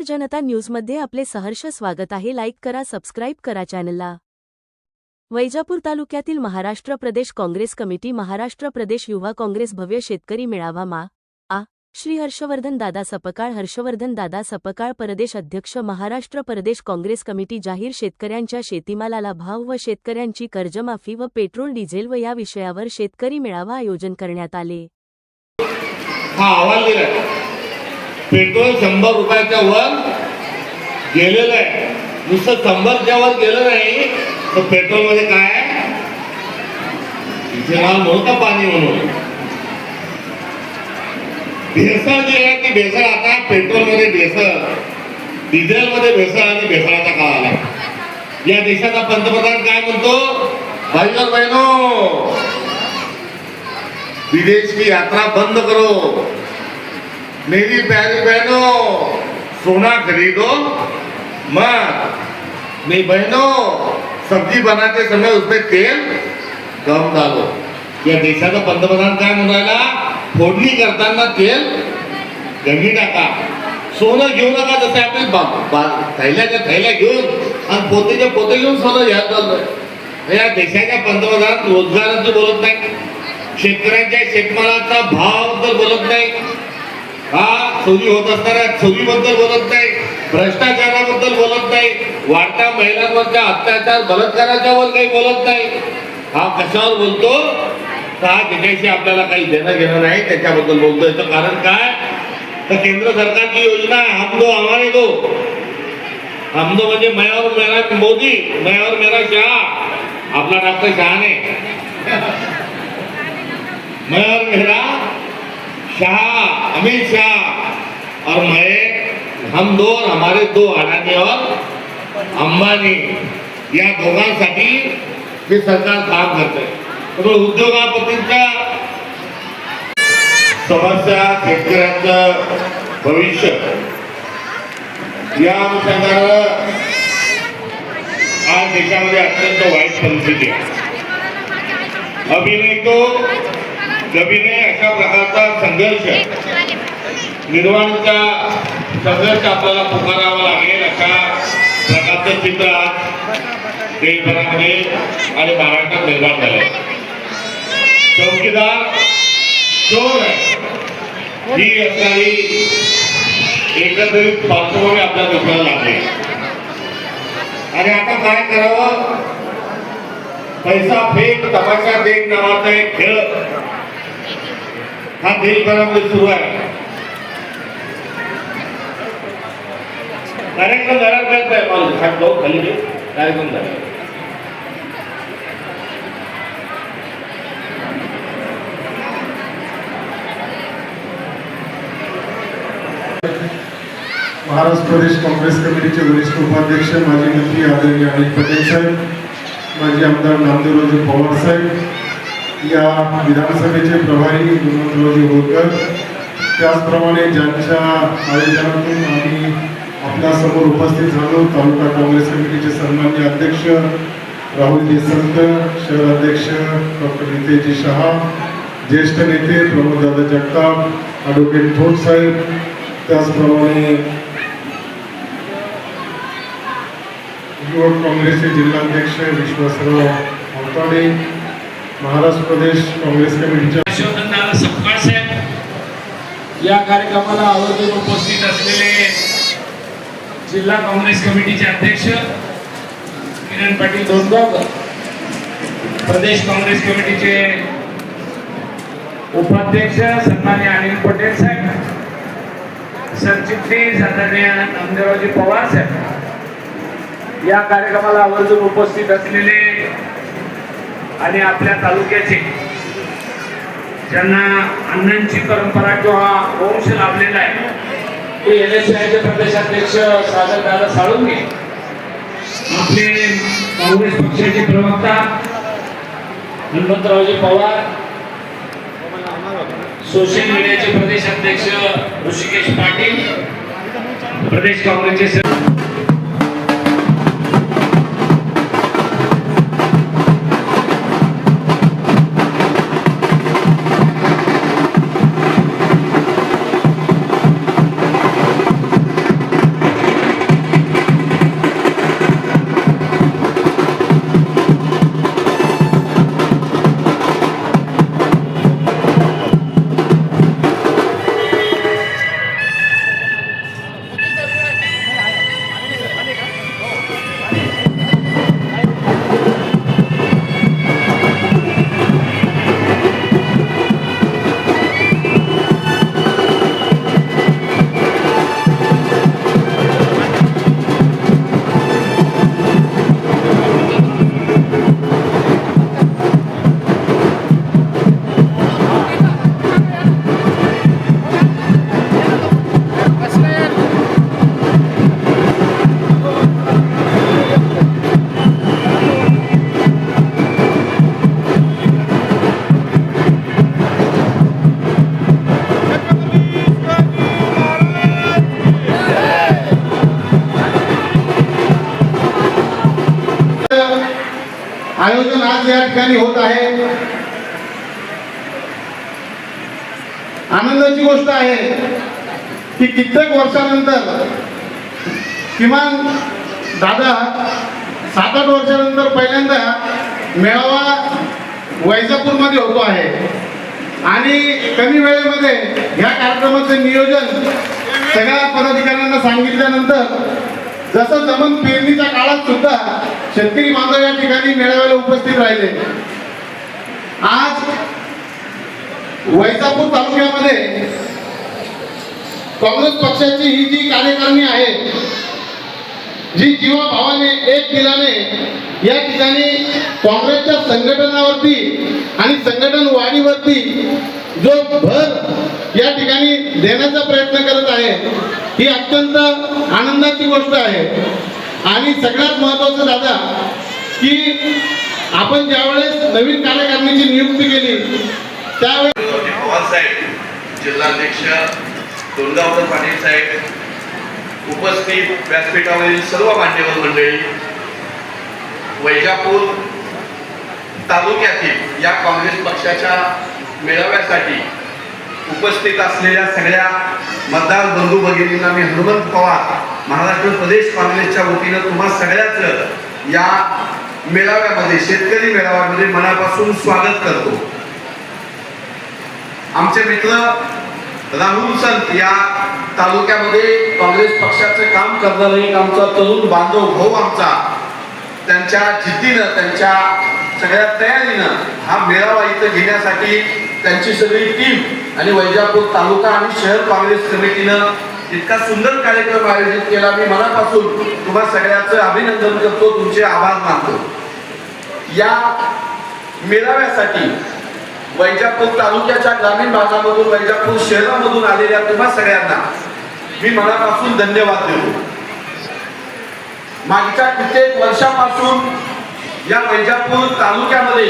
जनता न्यूजमध्ये आपले सहर्ष स्वागत आहे. लाईक करा, सबस्क्राईब करा चॅनलला. वैजापूर तालुक्यातील महाराष्ट्र प्रदेश काँग्रेस कमिटी, महाराष्ट्र प्रदेश युवा काँग्रेस भव्य शेतकरी मेळावा मा. श्री हर्षवर्धन दादा सपकाळ प्रदेश अध्यक्ष, महाराष्ट्र प्रदेश काँग्रेस कमिटी. जाहीर शेतकऱ्यांच्या शेतीमालाला भाव व शेतकऱ्यांची कर्जमाफी व पेट्रोल डिझेल व या विषयावर शेतकरी मेळावा आयोजन करण्यात आले. हा अहवाल दिला. पेट्रोल 100 रुपयाच्या वर गेलेलं आहे. नुसतं 100च्या वर गेलं नाही तर पेट्रोल मध्ये काय इथेनॉल नव्हतं, पाणी म्हणून भेसळ जी आहे ती भेसळ आता पेट्रोल मध्ये भेसळ, डिझेल मध्ये भेसळ आणि भेसळाचा काळ आला. या देशाचा पंतप्रधान काय म्हणतो, भाई और बहनों विदेश की यात्रा बंद करो, मेरी प्यारी बहनों सोना खरीदो मत, मेरी बहनों सब्जी बनाते समय उसमें तेल कम डालो. या देशाचा पंतप्रधान काय म्हणाला, फोडणी करताना तेल कमी टाका, सोनं घेऊ नका. जसे आपण थैल्याच्या थैल्या घेऊन आणि पोतेच्या पोते घेऊन सोनं घ्यायला चाललोय. या देशाच्या पंतप्रधान रोजगाराचं बोलत नाही, शेतकऱ्यांच्या शेतमालाचा भावाबद्दल बोलत नाही, चोरी होत असणाऱ्या चोरीबद्दल बोलत नाही, भ्रष्टाचाराबद्दल बोलत नाही, वाढत्या महिलांवरच्या अत्याचार बलात्काराच्या वर काही बोलत नाही. हा कशावर बोलतो, हा ज्याच्याशी आपल्याला काही देणं घेणं नाही त्याच्याबद्दल बोलतो. याचं कारण काय, तर केंद्र सरकारची योजना आहे हम दो हमारे दो. हम दो म्हणजे मैं और मेरा मोदी, मैं और मेरा शाह. आपला डॉक्टर शाह ने मैं और मेरा शाह अमित शाह और मैं, हम दो और हमारे दो, अडानी और अंबानी. या दोघांसाठी हे सरकार काम करते. उद्योगापतींच्या समस्या, शेतकऱ्यांचं भविष्य या अनुषंगाने आज देशामध्ये अत्यंत वाईट परिस्थिती आहे. अभी नहीं तो कभी नाही अशा प्रकारचा संघर्ष, निर्वाणचा संघर्ष आपल्याला पुकारावा लागेल. अशा प्रकारचं चित्र आज देशभरामध्ये आणि महाराष्ट्रात निर्माण झालं. चौकीदार चोर आहे ही असणारी एकंदरीत पार्श्वभूमी आपल्या देशाला लागली. आणि आता काय करावं, पैसा फेक तमाशा देख नावाचा एक खेळ हा देशभरामध्ये सुरू आहे. कार्यक्रम झाला खाली कार्यक्रम झाला. महाराष्ट्र प्रदेश काँग्रेस कमिटीचे वरिष्ठ उपाध्यक्ष, माजी मंत्री आदरणीय अनिल पटेल साहेब, माजी आमदार नामदेवरावजी पवार साहेब, या विधानसभेचे प्रभारी गुणवंतरावजी होळकर, त्याचप्रमाणे ज्यांच्या आयोजनातून आम्ही आपल्या समोर उपस्थित झालो, तालुका काँग्रेस कमिटीचे सन्माननीय अध्यक्ष राहुलजी संत, शहर अध्यक्ष डॉक्टर नितेशजी शहा, ज्येष्ठ नेते प्रमोददादा जगताप, ॲडव्होकेट थोट साहेब, त्याचप्रमाणे युवक काँग्रेसचे जिल्हाध्यक्ष विश्वासराव अवताडे, महाराष्ट्र प्रदेश काँग्रेस कमिटीच्या हर्षवर्धन सपकाळ साहेब, या कार्यक्रमाला आवर्जून उपस्थित असलेले जिल्हा काँग्रेस कमिटीचे अध्यक्ष किरण पाटील दोनगावकर, प्रदेश काँग्रेस कमिटीचे उपाध्यक्ष सन्माननीय अनिल पटेल साहेब, सरचिटणीस आदरणीय नामदेवरावजी पवार साहेब, या कार्यक्रमाला आवर्जून उपस्थित असलेले आणि आपल्या तालुक्याचे ज्यांना अण्णांची परंपरा किंवा वंश लाभलेला आहे, ते NSIचे प्रदेशाध्यक्ष सागरदादा साळुंके, आपले काँग्रेस पक्षाचे प्रवक्ता हनुमंतरावजी पवार, सोशल मीडियाचे प्रदेशाध्यक्ष ऋषिकेश पाटील, प्रदेश काँग्रेसचे या ठिकाणी होत आहे. आनंदाची गोष्ट आहे की कित्येक वर्षानंतर, किमान दादा 7-8 वर्षानंतर पहिल्यांदा मेळावा वैजापूरमध्ये होतो आहे. आणि कमी वेळेमध्ये ह्या कार्यक्रमाचे नियोजन सगळ्या पदाधिकाऱ्यांना सांगितल्यानंतर जसं जमन पेरणीच्या काळात सुद्धा शेतकरी बांधव या ठिकाणी मेळाव्याला उपस्थित राहिले. आज वैजापूर तालुक्यामध्ये काँग्रेस पक्षाची ही जी कार्यकारिणी आहे, जी जीवाभावाने एक दिलाने या ठिकाणी काँग्रेसच्या संघटनावरती आणि संघटन वाढीवरती जो भर या ठिकाणी देण्याचा प्रयत्न करत आहे, ही अत्यंत आनंदाची गोष्ट आहे. आणि सगळ्यात महत्त्वाचं दादा की आपण ज्यावेळेस नवीन कार्यकारिणीची नियुक्ती केली त्यावेळेस पवार साहेब, जिल्हाध्यक्ष दुर्गावकर पाटील साहेब, उपस्थित व्यासपीठावरील सर्व मान्यवर मंडळी, वैजापूर तालुक्यातील या काँग्रेस पक्षाच्या मेळाव्यासाठी उपस्थित असलेल्या सगळ्या मतदार बंधू भगिनींना मी हनुमंत पवार महाराष्ट्र प्रदेश काँग्रेसच्या वतीनं तुम्हा सगळ्याचं या मेळाव्यामध्ये, शेतकरी मेळाव्यामध्ये मनापासून स्वागत करतो. आमचे मित्र राहुल संत या तालुक्यामध्ये काँग्रेस पक्षाचं काम करणारा एक आमचा तरुण बांधव भाऊ आमचा, त्यांच्या जिद्दीनं, त्यांच्या सगळ्या तयारीनं हा मेळावा इथं घेण्यासाठी त्यांची सगळी टीम आणि वैजापूर तालुका आणि शहर काँग्रेस कमिटीनं इतका सुंदर कार्यक्रम आयोजित केला. मी मनापासून तुम्हा सगळ्याचं अभिनंदन करतो, तुमचे आभार मानतो. या मेळाव्यासाठी वैजापूर तालुक्याच्या ग्रामीण भागामधून, वैजापूर शहरामधून आलेल्या तुम्हा सगळ्यांना मी मनापासून धन्यवाद देतो. मागच्या कित्येक वर्षापासून या वैजापूर तालुक्यामध्ये